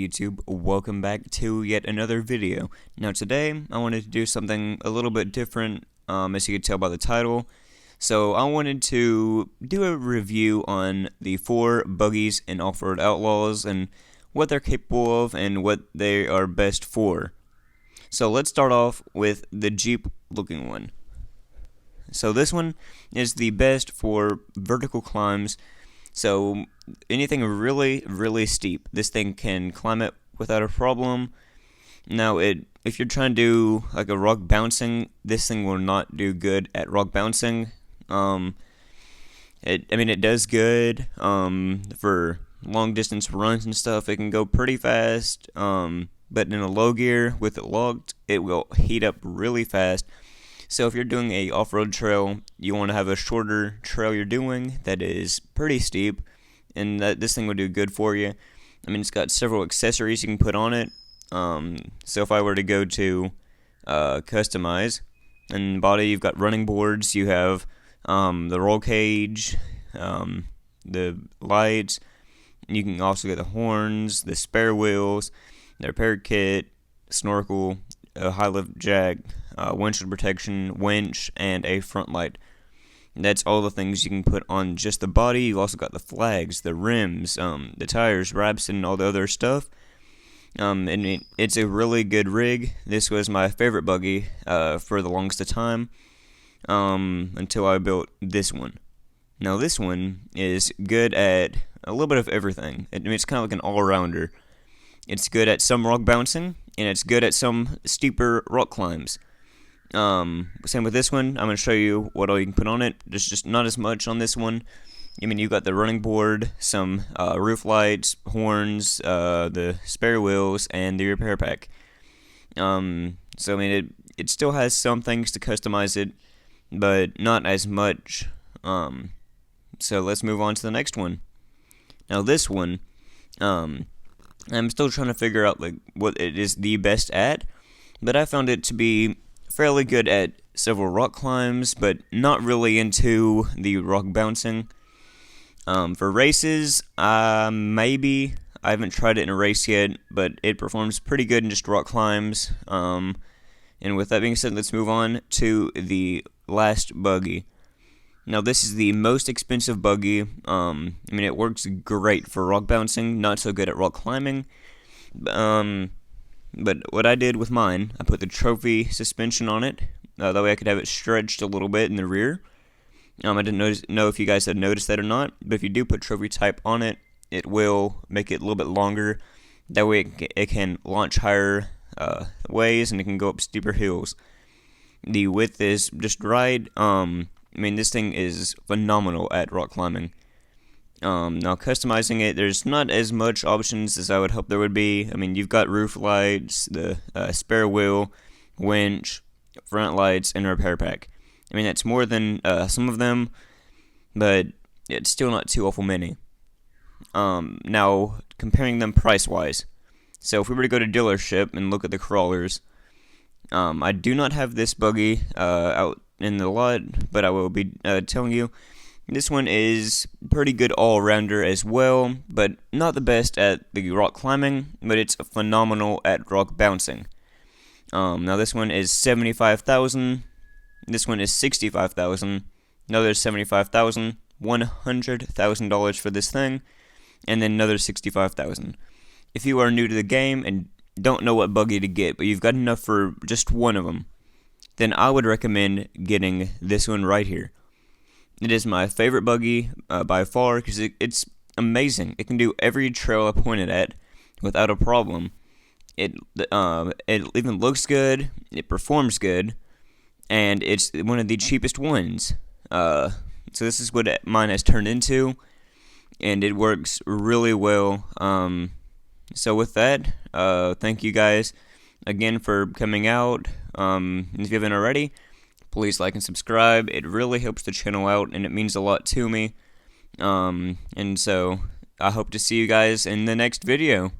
YouTube? Welcome back to yet another video. Now today, I wanted to do something a little bit different, as you could tell by the title. So I wanted to do a review on the 4 buggies in Offroad Outlaws and what they're capable of and what they are best for. So let's start off with the Jeep looking one. So this one is the best for vertical climbs. So anything really steep, this thing can climb it without a problem. Now if you're trying to do like a rock bouncing, this thing will not do good at rock bouncing. It does good for long distance runs and stuff. It can go pretty fast, but in a low gear with it locked, it will heat up really fast. So if you're doing a off-road trail, you want to have a shorter trail you're doing that is pretty steep, and this thing will do good for you. It's got several accessories you can put on it. So if I were to go to customize, and body, you've got running boards, you have the roll cage, the lights. You can also get the horns, the spare wheels, the repair kit, snorkel, a high lift jack, windshield protection, winch, and a front light. That's all the things you can put on just the body. You've also got the flags, the rims, the tires, wraps, and all the other stuff. It's a really good rig. This was my favorite buggy for the longest of time, until I built this one. Now this one is good at a little bit of everything. It's kind of like an all-rounder. It's good at some rock bouncing, and it's good at some steeper rock climbs. Same with this one. I'm going to show you what all you can put on it. There's just not as much on this one. You've got the running board, some roof lights, horns, the spare wheels, and the repair pack. It still has some things to customize it, but not as much. So let's move on to the next one. Now this one, I'm still trying to figure out what it is the best at, but I found it to be fairly good at several rock climbs, but not really into the rock bouncing. For races, maybe. I haven't tried it in a race yet, but it performs pretty good in just rock climbs. And with that being said, let's move on to the last buggy. Now this is the most expensive buggy. It works great for rock bouncing, not so good at rock climbing. But what I did with mine, I put the trophy suspension on it. That way I could have it stretched a little bit in the rear. I didn't know if you guys had noticed that or not, but if you do put trophy type on it, it will make it a little bit longer. That way it can launch higher ways, and it can go up steeper hills. The width is just right. This thing is phenomenal at rock climbing. Now customizing it, there's not as much options as I would hope there would be. You've got roof lights, the spare wheel, winch, front lights, and repair pack. That's more than some of them, but it's still not too awful many. Now comparing them price-wise. So if we were to go to dealership and look at the crawlers, I do not have this buggy out in the lot, but I will be telling you, this one is pretty good all-rounder as well, but not the best at the rock climbing, but it's phenomenal at rock bouncing. Now this one is $75,000, this one is $65,000, another $75,000, $100,000 for this thing, and then another $65,000. If you are new to the game and don't know what buggy to get, but you've got enough for just one of them, then I would recommend getting this one right here. It is my favorite buggy by far because it's amazing. It can do every trail I pointed at without a problem. It even looks good, it performs good, and it's one of the cheapest ones. So this is what mine has turned into, and it works really well. So with that, thank you guys again for coming out. If you haven't already, please like and subscribe. It really helps the channel out, and it means a lot to me. And so I hope to see you guys in the next video.